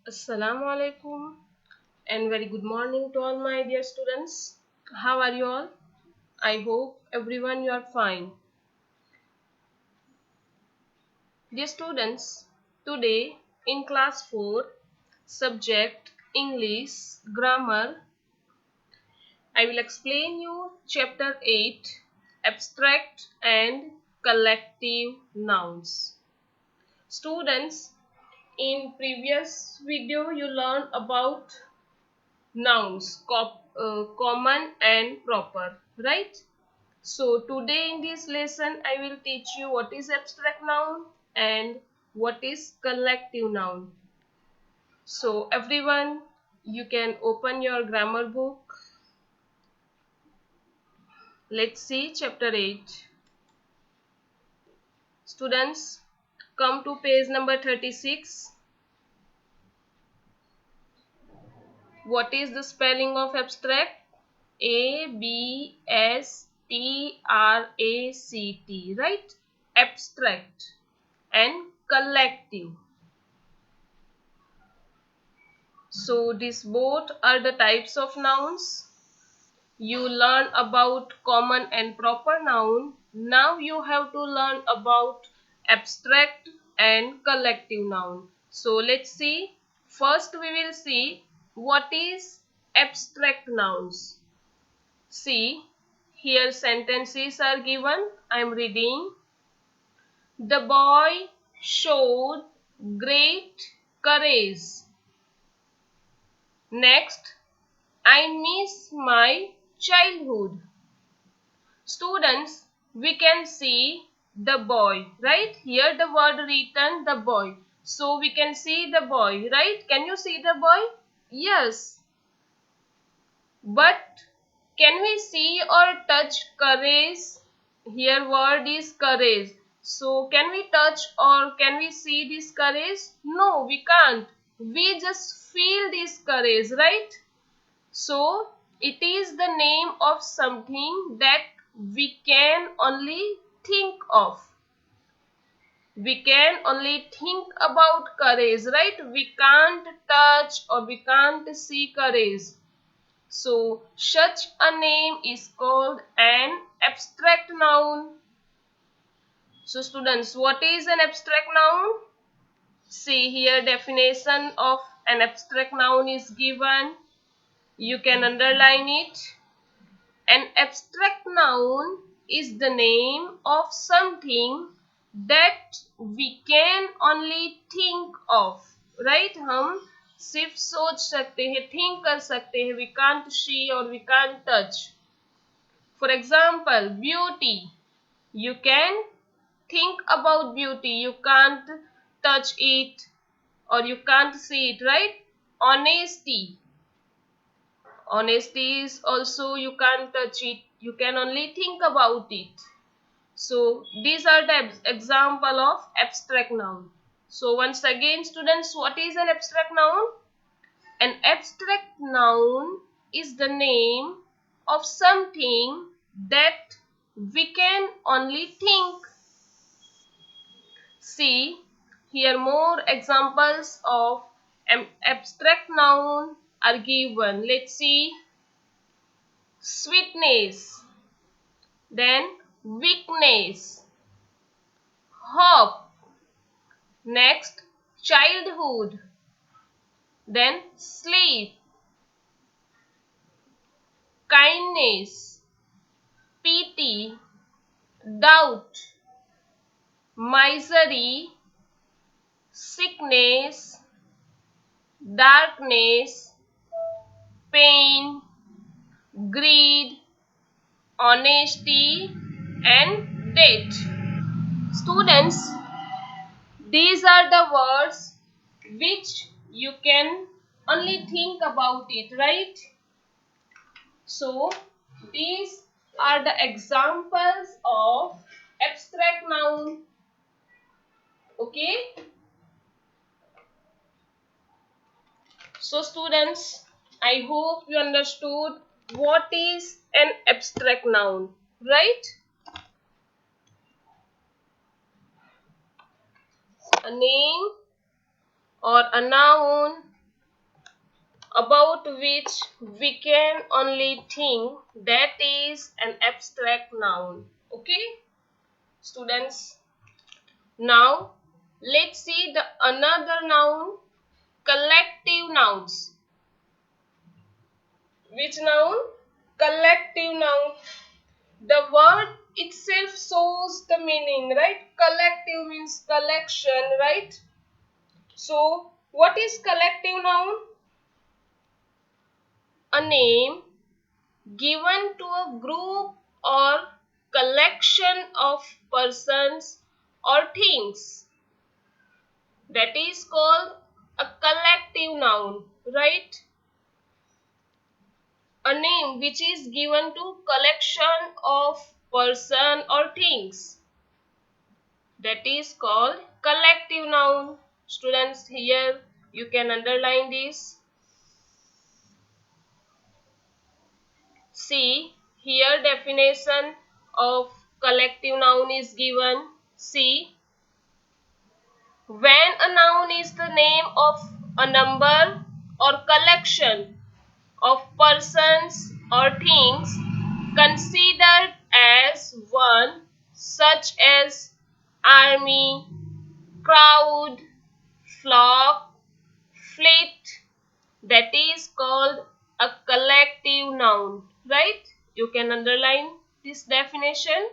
Assalamu alaikum and very good morning to all my dear students. How are you all? I hope everyone you are fine. Dear students, today in class 4, subject English grammar, I will explain you chapter 8, abstract and collective nouns. Students, in previous video you learned about nouns, common and proper, right? So today in this lesson I will teach you what is abstract noun and what is collective noun. So everyone, you can open your grammar book. Let's see chapter 8. Students, come to page number 36. What is the spelling of abstract? ABSTRACT, right? Abstract and collective. So these both are the types of nouns. You learn about common and proper noun. Now you have to learn about abstract and collective noun. So let's see. First we will see what is abstract nouns. See, here sentences are given. I am reading. The boy showed great courage. Next, I miss my childhood. Students, we can see the boy, right? Here the word written, the boy. So we can see the boy, right? Can you see the boy? Yes. But can we see or touch courage? Here word is courage. So can we touch or can we see this courage? No, we can't. We just feel this courage, right? So it is the name of something that we can only think of. We can only think about courage, right? We can't touch or we can't see courage. So such a name is called an abstract noun. So students, what is an abstract noun? See here definition of an abstract noun is given. You can underline it. An abstract noun is the name of something that we can only think of, right? हम सिर्फ सोच सकते हैं, think कर सकते हैं. We can't see or we can't touch. For example, beauty. You can think about beauty. You can't touch it or you can't see it, right? Honesty. Honesty is also you can't touch it. You can only think about it. So these are the example of abstract noun. So once again students, what is an abstract noun? An abstract noun is the name of something that we can only think. See, here more examples of abstract noun are given. Let's see. Sweetness, then weakness, hope, next childhood, then sleep, kindness, pity, doubt, misery, sickness, darkness, pain, greed, honesty, and death. Students, these are the words which you can only think about it, right? So these are the examples of abstract noun. Okay. So students, I hope you understood what is an abstract noun, right? A name or a noun about which we can only think, that is an abstract noun. Okay, students. Now let's see the another noun, collective nouns. Which noun? Collective noun. The word itself shows the meaning, right? Collective means collection, right? So what is collective noun? A name given to a group or collection of persons or things. That is called a collective noun, right? A name which is given to collection of person or things. That is called collective noun. Students, here you can underline this. See, here definition of collective noun is given. See, when a noun is the name of a number or collection of persons or things considered as one, such as army, crowd, flock, fleet, that is called a collective noun, right? You can underline this definition.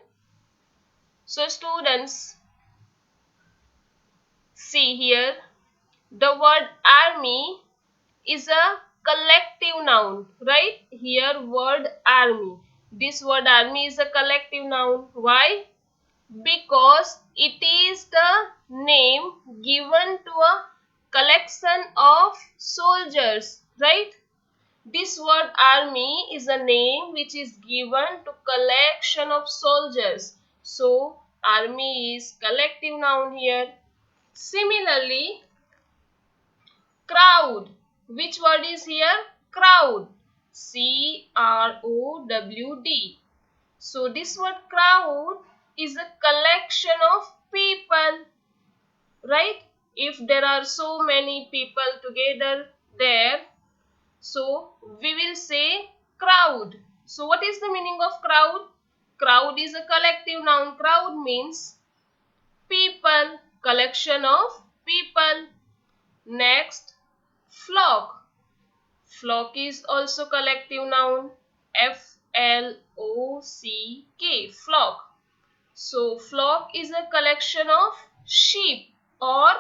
So students, see here, the word army is a collective noun, right? Here word army. This word army is a collective noun. Why? Because it is the name given to a collection of soldiers, right? This word army is a name which is given to collection of soldiers. So army is collective noun here. Similarly, crowd. Which word is here? Crowd. C-R-O-W-D. So this word crowd is a collection of people, right? If there are so many people together there, so we will say crowd. So what is the meaning of crowd? Crowd is a collective noun. Crowd means people, collection of people. Next, flock. Flock is also collective noun. F-L-O-C-K. Flock. So flock is a collection of sheep or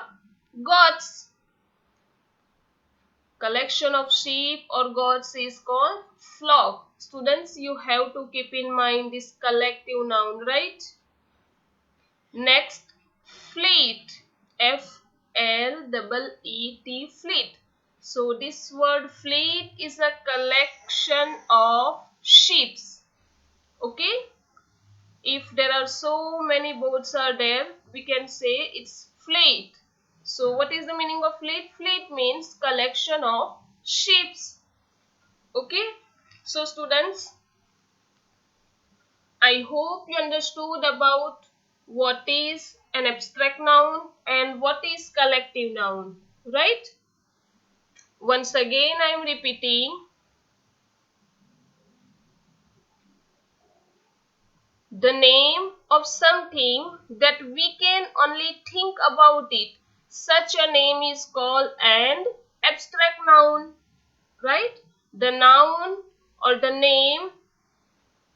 goats. Collection of sheep or goats is called flock. Students, you have to keep in mind this collective noun, right? Next, fleet. F-L-E-E-T, fleet. So this word fleet is a collection of ships. Okay? If there are so many boats are there, we can say it's fleet. So what is the meaning of fleet? Fleet means collection of ships. Okay? So students, I hope you understood about what is an abstract noun and what is collective noun, right? Once again I am repeating, the name of something that we can only think about it. Such a name is called an abstract noun, right? The noun or the name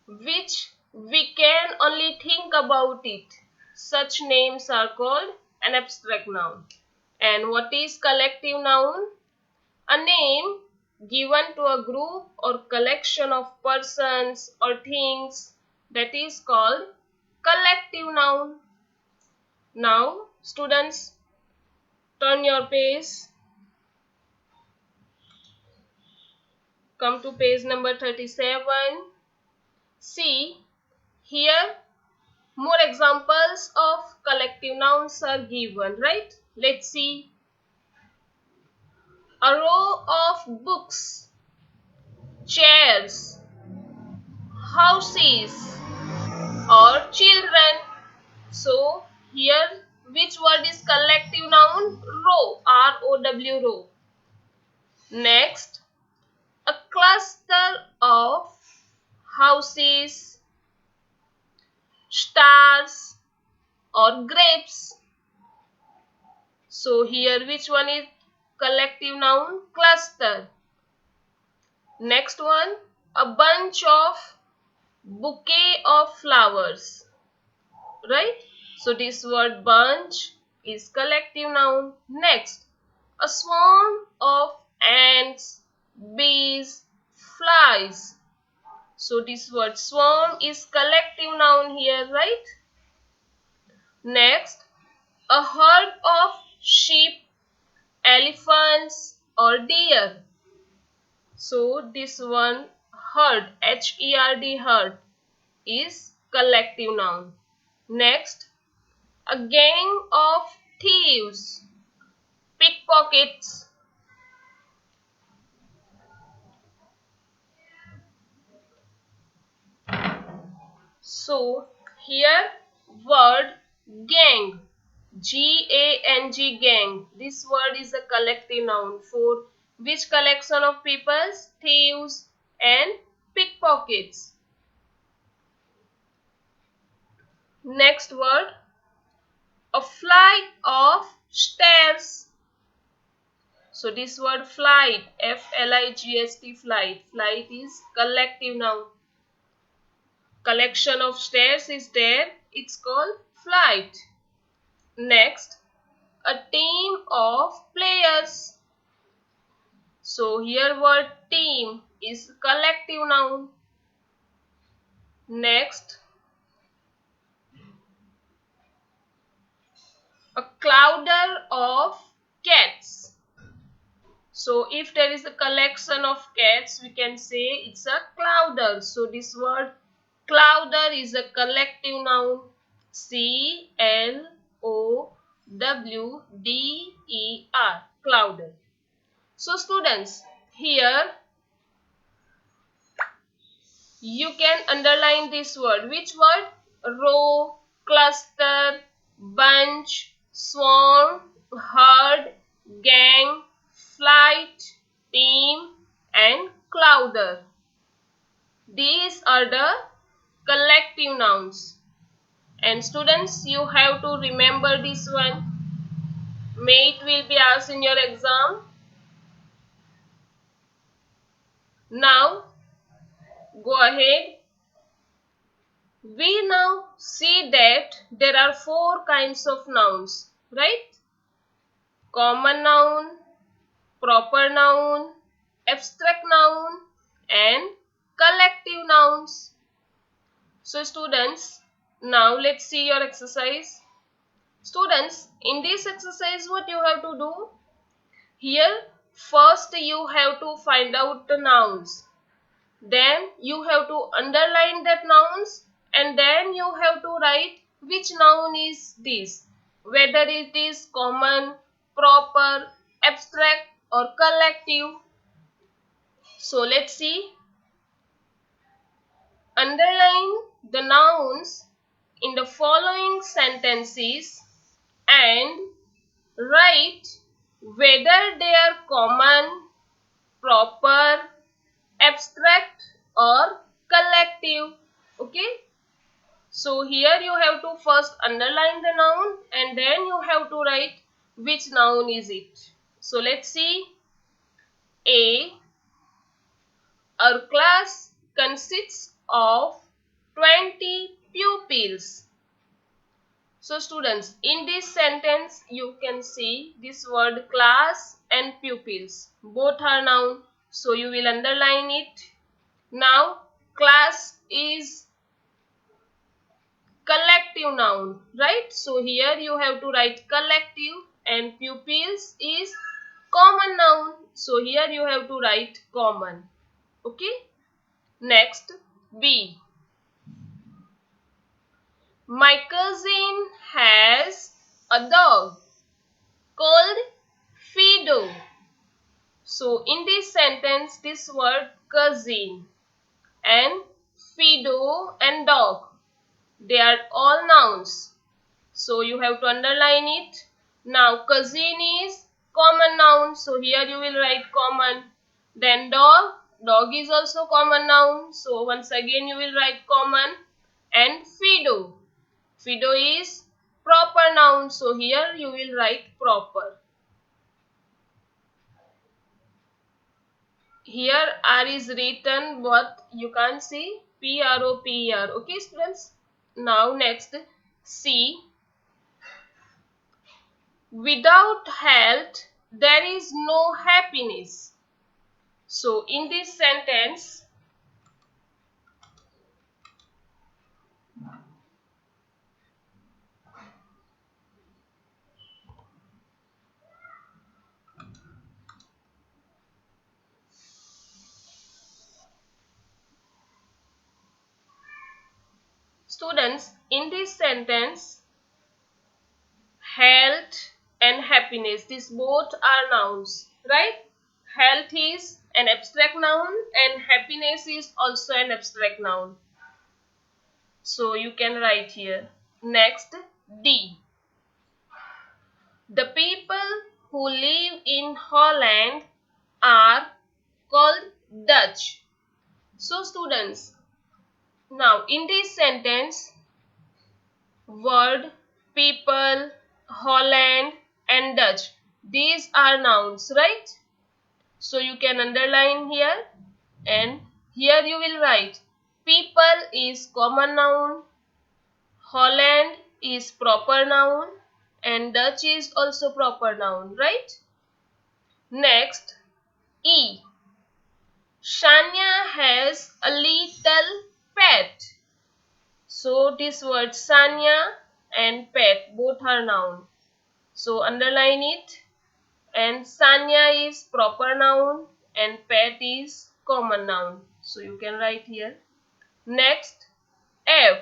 which we can only think about it. Such names are called an abstract noun. And what is collective noun? A name given to a group or collection of persons or things, that is called collective noun. Now, students, turn your page. Come to page number 37. See, here more examples of collective nouns are given, right? Let's see. A row of books, chairs, houses, or children. So here which word is collective noun? Row. R-O-W, row. Next, cluster of houses, stars, or grapes. So here which one is collective noun? Cluster. Next one, a bunch of, bouquet of flowers, right? So this word bunch is collective noun. Next, a swarm of ants, bees, flies. So this word swarm is collective noun here, right? Next, a herd of sheep, elephants, or deer. So this one herd, H-E-R-D, herd, is collective noun. Next, a gang of thieves, pickpockets. So here word gang, G-A-N-G, gang. This word is a collective noun for which collection of people? Thieves and pickpockets. Next word, a flight of stairs. So this word flight, F-L-I-G-H-T, flight. Flight is collective noun. Collection of stairs is there. It's called flight. Next, a team of players. So here word team is collective noun. Next, a clouder of cats. So if there is a collection of cats, we can say it's a clouder. So this word clouder is a collective noun. C-L-O-W-D-E-R, clouder. So students, here you can underline this word. Which word? Row, cluster, bunch, swarm, herd, gang, flight, team, and clouder. These are the collective nouns. And students, you have to remember this one. May it will be asked in your exam. Now, go ahead. We now see that there are four kinds of nouns, right? Common noun, proper noun, abstract noun, and collective nouns. So students, now let's see your exercise. Students, in this exercise what you have to do? Here, first you have to find out the nouns. Then you have to underline that nouns, and then you have to write which noun is this, whether it is common, proper, abstract, or collective. So let's see. Underline the nouns in the following sentences and write whether they are common, proper, abstract, or collective. Okay. So here you have to first underline the noun and then you have to write which noun is it. So let's see. A. Our class consists of 20 pupils. So students, in this sentence you can see this word class and pupils. Both are noun. So you will underline it. Now class is collective noun, right? So here you have to write collective, and pupils is common noun. So here you have to write common. Okay. Next, B. My cousin has a dog called Fido. So in this sentence, this word cousin and Fido and dog, they are all nouns. So you have to underline it. Now cousin is common noun. So here you will write common. Then dog Dog is also common noun. So once again you will write common. And Fido. Fido is proper noun. So here you will write proper. Here R is written but you can't see P-R-O-P-E-R. Okay students. Now next C. Without health there is no happiness. So in this sentence, students, in this sentence, health and happiness, these both are nouns, right? Health is an abstract noun and happiness is also an abstract noun. So you can write here. Next, D. The people who live in Holland are called Dutch. So students, now in this sentence, word, people, Holland and Dutch, these are nouns, right? So you can underline here and here you will write people is common noun, Holland is proper noun and Dutch is also proper noun, right? Next, E. Shania has a little pet. So this word Sanya and pet both are noun. So underline it. And Sanya is proper noun and pet is common noun. So you can write here. Next, F.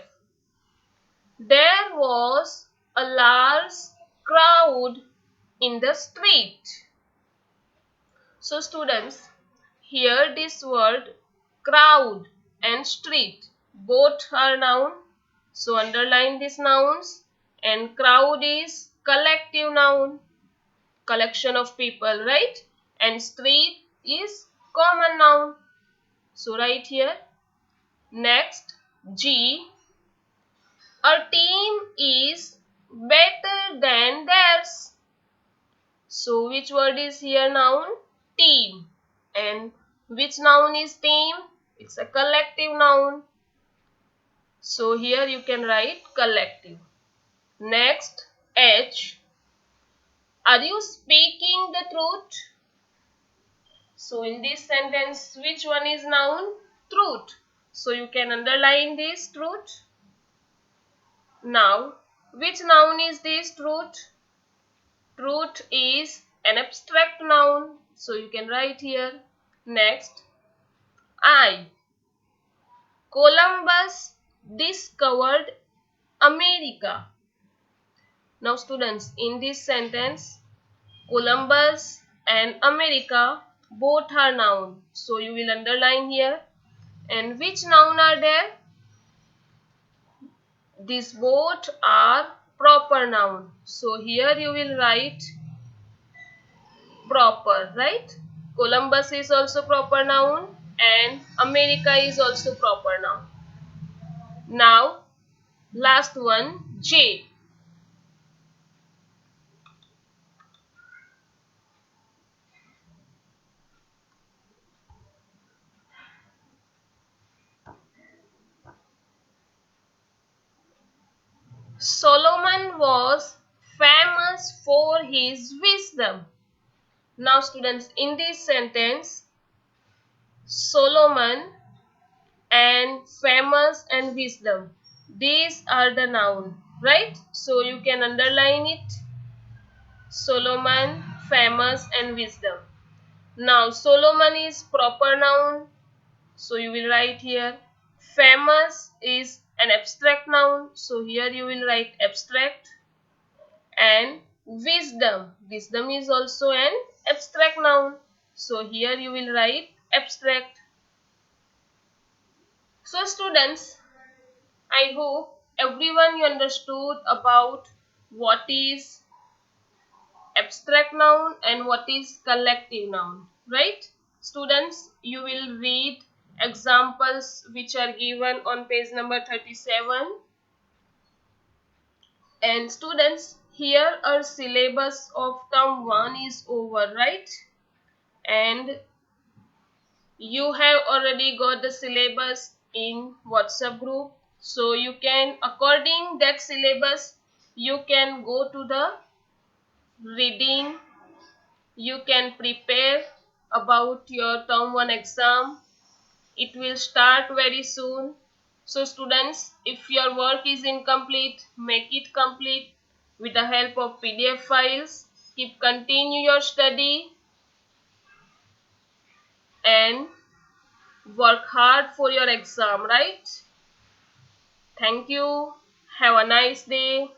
There was a large crowd in the street. So students, here this word crowd and street both are noun. So underline these nouns and crowd is collective noun, collection of people, right? And street is common noun. So write here. Next, G. A team is better than theirs. So which word is here noun? Team. And which noun is team? It's a collective noun. So here you can write collective. Next, H. Are you speaking the truth? So in this sentence, which one is noun? Truth. So you can underline this truth. Now, which noun is this truth? Truth is an abstract noun. So you can write here. Next, I. Columbus discovered America. Now students, in this sentence, Columbus and America both are noun. So you will underline here. And which noun are there? These both are proper noun. So here you will write proper, right? Columbus is also proper noun and America is also proper noun. Now, last one, J. Solomon was famous for his wisdom. Now students, in this sentence, Solomon and famous and wisdom, these are the noun, right? So you can underline it. Solomon, famous and wisdom. Now Solomon is proper noun. So you will write here. Famous is an abstract noun. So here you will write abstract. And wisdom. Wisdom is also an abstract noun. So here you will write abstract. So students, I hope everyone you understood about what is abstract noun and what is collective noun, right? Students, you will read examples which are given on page number 37. And students, here our syllabus of term 1 is over, right? And you have already got the syllabus in WhatsApp group. So you can, according that syllabus, you can go to the reading. You can prepare about your term 1 exam. It will start very soon. So students, if your work is incomplete, make it complete with the help of PDF files. Continue your study and work hard for your exam, right? Thank you. Have a nice day.